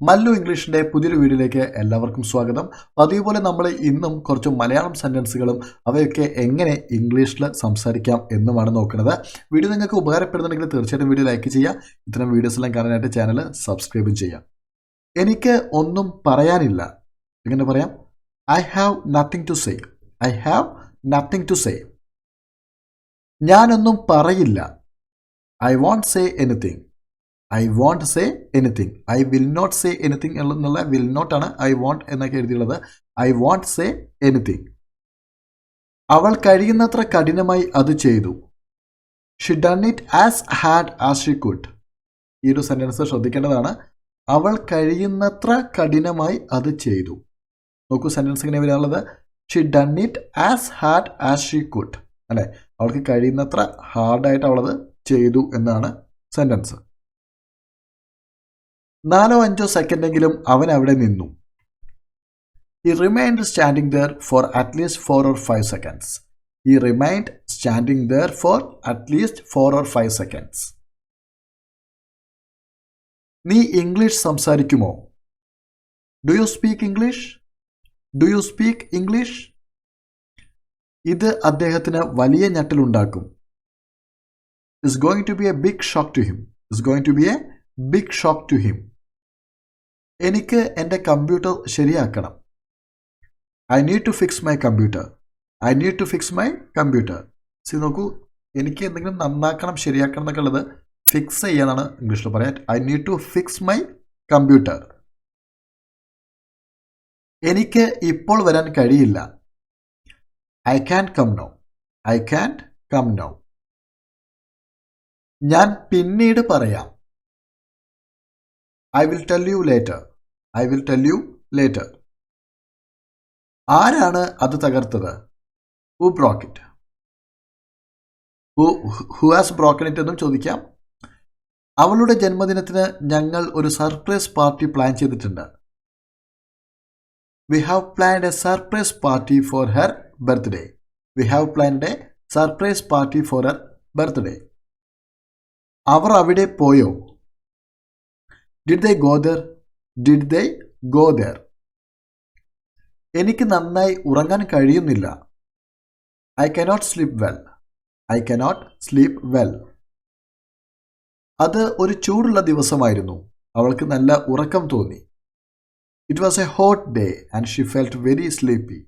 മല്ലു ഇംഗ്ലീഷിൻ്റെ പുതിയൊരു വീഡിയോയിലേക്ക് എല്ലാവർക്കും സ്വാഗതം. അതേപോലെ നമ്മൾ ഇന്നും കുറച്ച് മലയാളം സെൻറ്റൻസുകളും അവയൊക്കെ എങ്ങനെ ഇംഗ്ലീഷിൽ സംസാരിക്കാം എന്നുമാണ് നോക്കുന്നത്. വീഡിയോ നിങ്ങൾക്ക് ഉപകാരപ്പെടുന്നുണ്ടെങ്കിൽ തീർച്ചയായിട്ടും വീഡിയോ ലൈക്ക് ചെയ്യുക. ഇത്തരം വീഡിയോസ് എല്ലാം കാണാനായിട്ട് ചാനൽ സബ്സ്ക്രൈബും ചെയ്യുക. എനിക്ക് ഒന്നും പറയാനില്ല. എങ്ങനെ പറയാം? I have nothing to say. I have nothing to say. ഞാനൊന്നും പറയില്ല. I won't say anything. I won't say anything. I will not say anything എന്നുള്ള വിൽ നോട്ടാണ് ഐ വോണ്ട് എന്നൊക്കെ എഴുതിയുള്ളത്. I won't say anything. അവൾ കഴിയുന്നത്ര കഠിനമായി അത് ചെയ്തു. She done it as hard as she could. ഈ ഒരു സെൻറ്റൻസ് ശ്രദ്ധിക്കേണ്ടതാണ്. അവൾ കഴിയുന്നത്ര കഠിനമായി അത് ചെയ്തു. നോക്കൂ, സെൻറ്റൻസ് ഇങ്ങനെ വരാനുള്ളത് she done it as hard as she could, അല്ലേ? അവൾക്ക് കഴിയുന്നത്ര ഹാർഡായിട്ട് അവളത് ചെയ്തു എന്നാണ് സെൻറ്റൻസ്. 4-5 സെക്കൻഡെങ്കിലും അവൻ അവിടെ നിന്നു. He remained standing there for at least 4 or 5 seconds. He remained standing there for at least 4 or 5 seconds. നീ English സംസാരിക്കുമോ? Do you speak English? Do you speak English? ഇത് അദ്ദേഹത്തിന് വലിയ ഞെട്ടലുണ്ടാക്കും. Is going to be a big shock to him. Is going to be a big shock to him. എനിക്ക് എൻ്റെ computer ശരിയാക്കണം. I need to fix my computer. I need to fix my computer. നോക്കൂ, എനിക്ക് എന്തെങ്കിലും നന്നാക്കണം, ശരിയാക്കണം എന്നൊക്കെ ഉള്ളത് ഫിക്സ് ചെയ്യാനാണ് ഇംഗ്ലീഷിൽ പറയാൻ. I need to fix my computer. എനിക്ക് ഇപ്പോൾ വരാൻ കഴിയില്ല. I can come now. I can come now. ഞാൻ പിന്നീട് പറയാം. I will tell you later. I will tell you later. ആരാണ് അത് തകർത്തത്? Who broke it? Who has broken it എന്നും ചോദിക്കാം. അവളുടെ ജന്മദിനത്തിന് ഞങ്ങൾ ഒരു സർപ്രൈസ് പാർട്ടി പ്ലാൻ ചെയ്തിട്ടുണ്ട്. We have planned a surprise party for her birthday. We have planned a surprise party for her birthday. അവർ അവിടെ പോയോ? Did they go there? Did they go there? എനിക്ക് നന്നായി ഉറങ്ങാൻ കഴിയുന്നില്ല. I cannot sleep well. I cannot sleep well. അത് ഒരു ചൂടുള്ള ദിവസമായിരുന്നു. അവൾക്ക് നല്ല ഉറക്കം തോന്നി. It was a hot day and she felt very sleepy.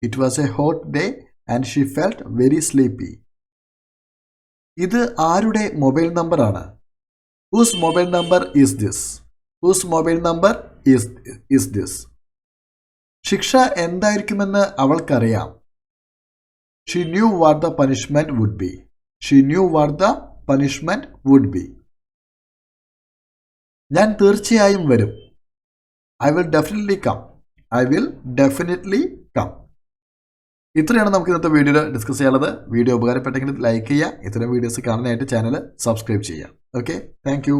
It was a hot day and she felt very sleepy. ഇത് ആരുടെ മൊബൈൽ നമ്പറാണ്? Whose mobile number is this? Whose mobile number is this? ശിക്ഷ എന്തായിരിക്കുമെന്ന് അവൾക്കറിയാം. She knew what the punishment would be. She knew what the punishment would be. ഞാൻ തീർച്ചയായും വരും. I will definitely come. I will definitely come. ഇത്രയാണ് നമുക്ക് ഇന്നത്തെ വീഡിയോയിൽ discuss ചെയ്യാനുള്ളത്. വീഡിയോ ഉപകാരപ്പെട്ടെങ്കിൽ ലൈക്ക് ചെയ്യുക. ഇത്തരം വീഡിയോസ് കാണാനായിട്ട് ചാനൽ സബ്സ്ക്രൈബ് ചെയ്യുക. Okay, thank you.